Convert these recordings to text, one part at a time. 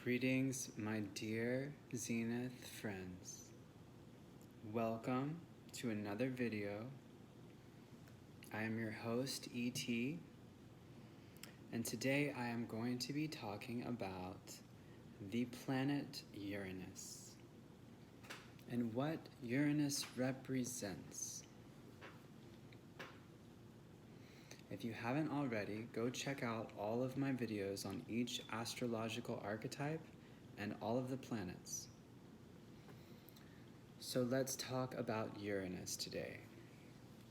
Greetings, my dear Zenith friends. Welcome to another video. I am your host, E.T., and today I am going to be talking about the planet Uranus and what Uranus represents. If you haven't already, go check out all of my videos on each astrological archetype and all of the planets. So let's talk about Uranus today.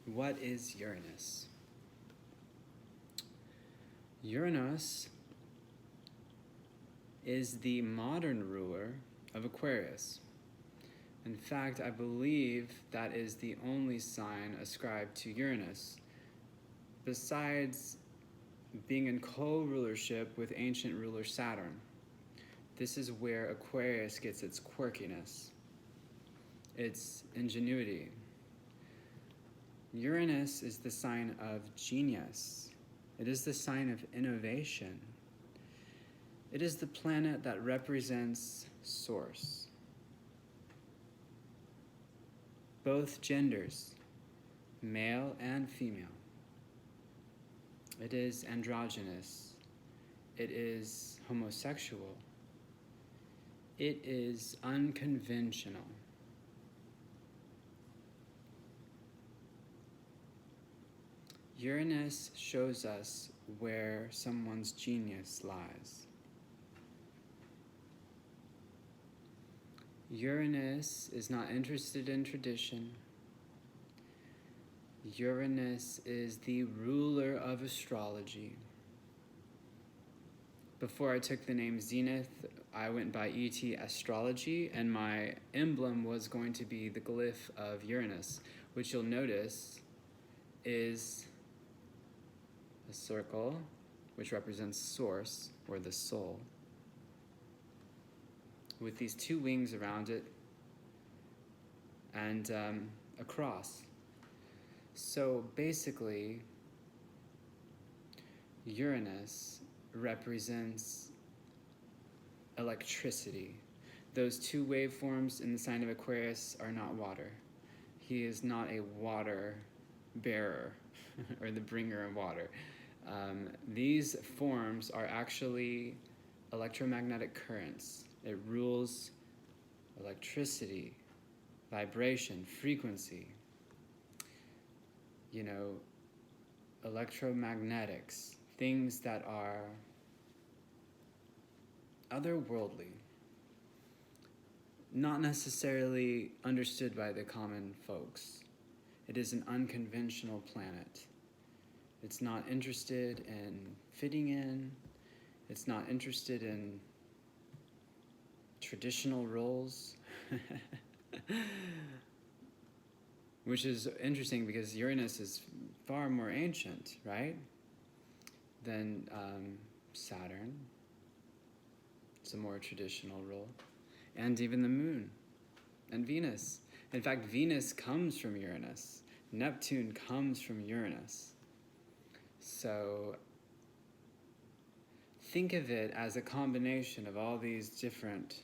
What is Uranus? Uranus is the modern ruler of Aquarius. In fact, I believe that is the only sign ascribed to Uranus, besides being in co-rulership with ancient ruler Saturn. This is where Aquarius gets its quirkiness, its ingenuity. Uranus is the sign of genius. It is the sign of innovation. It is the planet that represents source. Both genders, male and female. It is androgynous. It is homosexual. It is unconventional. Uranus shows us where someone's genius lies. Uranus is not interested in tradition. Uranus is the ruler of astrology. Before I took the name Zenith, I went by ET Astrology, and my emblem was going to be the glyph of Uranus, which you'll notice is a circle, which represents source, or the soul, with these two wings around it, and a cross. So basically, Uranus represents electricity. Those two waveforms in the sign of Aquarius are not water. He is not a water bearer or the bringer of water. These forms are actually electromagnetic currents. It rules electricity, vibration, frequency. Electromagnetics, things that are otherworldly, not necessarily understood by the common folks. It is an unconventional planet. It's not interested in fitting in. It's not interested in traditional roles. Which is interesting because Uranus is far more ancient, right, than Saturn. It's a more traditional role. And even the moon and Venus. In fact, Venus comes from Uranus. Neptune comes from Uranus. So think of it as a combination of all these different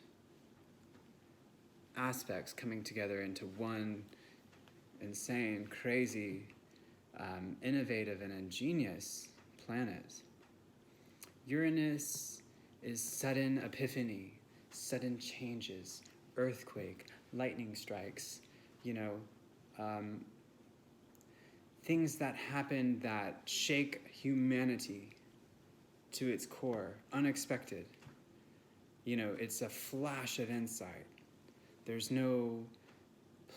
aspects coming together into one insane, crazy, innovative, and ingenious planet. Uranus is sudden epiphany, sudden changes, earthquake, lightning strikes, things that happen that shake humanity to its core, unexpected. It's a flash of insight. There's no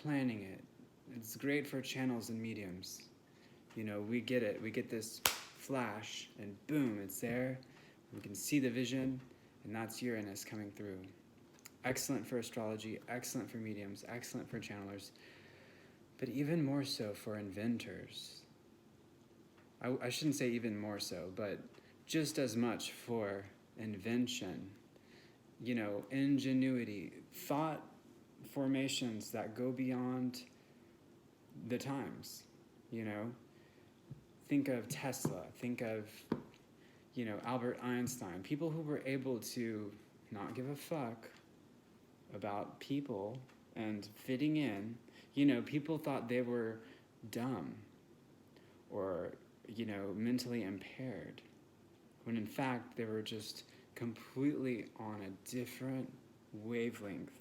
planning it. It's great for channels and mediums. We get it. We get this flash, and boom, it's there. We can see the vision, and that's Uranus coming through. Excellent for astrology, excellent for mediums, excellent for channelers, but even more so for inventors. I shouldn't say even more so, but just as much for invention, ingenuity, thought formations that go beyond the times. Think of Tesla, think of Albert Einstein, people who were able to not give a fuck about people and fitting in. You know, people thought they were dumb or, you know, mentally impaired, when in fact they were just completely on a different wavelength,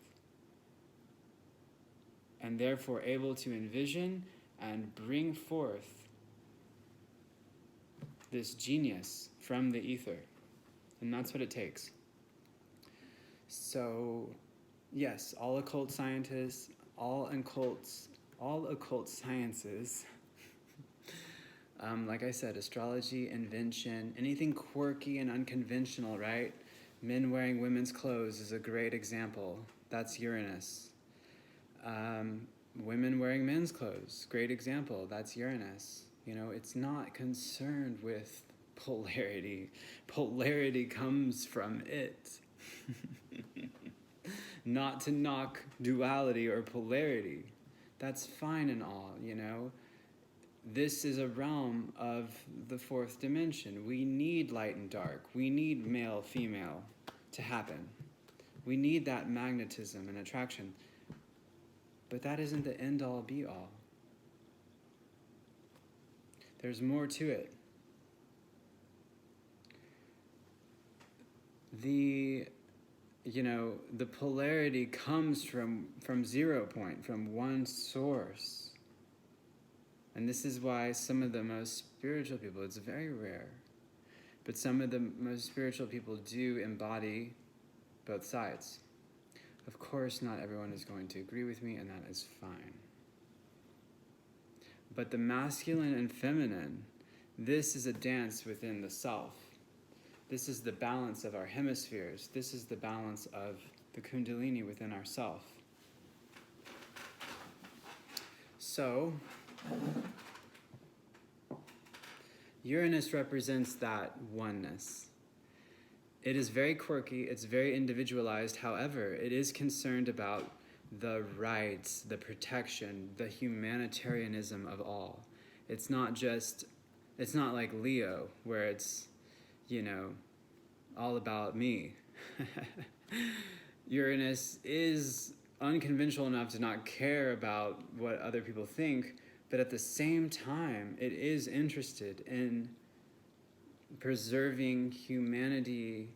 and therefore able to envision and bring forth this genius from the ether. And that's what it takes. So, yes, all occult scientists, all occult sciences, like I said, astrology, invention, anything quirky and unconventional, right? Men wearing women's clothes is a great example. That's Uranus. Women wearing men's clothes, great example. That's Uranus. You know, it's not concerned with polarity. Polarity comes from it. Not to knock duality or polarity. That's fine and all, you know. This is a realm of the fourth dimension. We need light and dark. We need male, female to happen. We need that magnetism and attraction. But that isn't the end-all, be-all. There's more to it. The polarity comes from 0 point, from one source. And this is why some of the most spiritual people, it's very rare, but some of the most spiritual people do embody both sides. Of course, not everyone is going to agree with me, and that is fine. But the masculine and feminine, this is a dance within the self. This is the balance of our hemispheres. This is the balance of the Kundalini within ourself. So, Uranus represents that oneness. It is very quirky, it's very individualized. However, it is concerned about the rights, the protection, the humanitarianism of all. It's not like Leo, where it's, you know, all about me. Uranus is unconventional enough to not care about what other people think, but at the same time, it is interested in preserving humanity,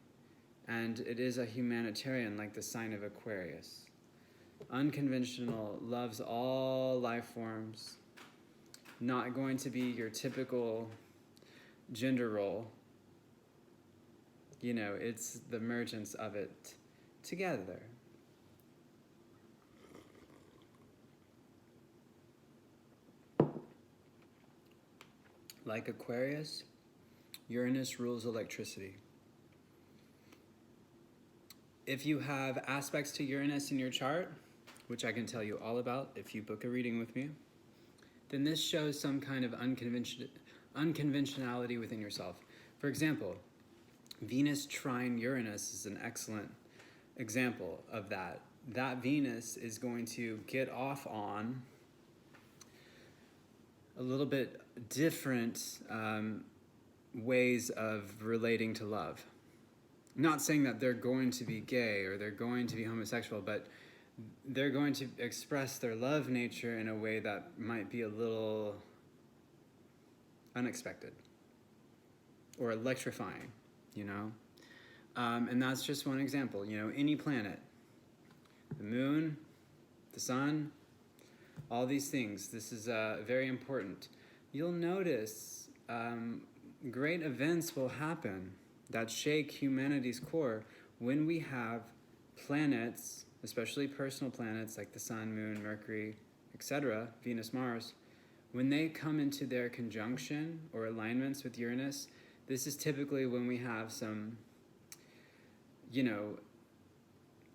and it is a humanitarian, like the sign of Aquarius. Unconventional, loves all life forms, not going to be your typical gender role. You know, it's the emergence of it together. Like Aquarius, Uranus rules electricity. If you have aspects to Uranus in your chart, which I can tell you all about if you book a reading with me, then this shows some kind of unconventionality within yourself. For example, Venus trine Uranus is an excellent example of that. That Venus is going to get off on a little bit different ways of relating to love. Not saying that they're going to be gay or they're going to be homosexual, but they're going to express their love nature in a way that might be a little unexpected or electrifying, you know? And that's just one example. You know, any planet, the moon, the sun, all these things, this is very important. You'll notice great events will happen that shake humanity's core when we have planets, especially personal planets like the sun, moon, Mercury, etc., Venus, Mars, when they come into their conjunction or alignments with Uranus. This is typically when we have some, you know,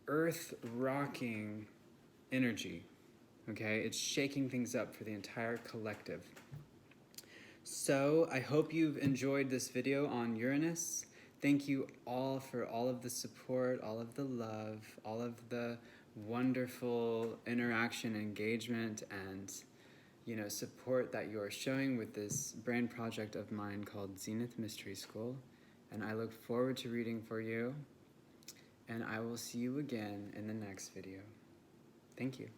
earth-rocking energy, okay? It's shaking things up for the entire collective. So I hope you've enjoyed this video on Uranus. Thank you all for all of the support, all of the love, all of the wonderful interaction, engagement, and, you know, support that you're showing with this brand project of mine called Zenith Mystery School. And I look forward to reading for you. and I will see you again in the next video. Thank you.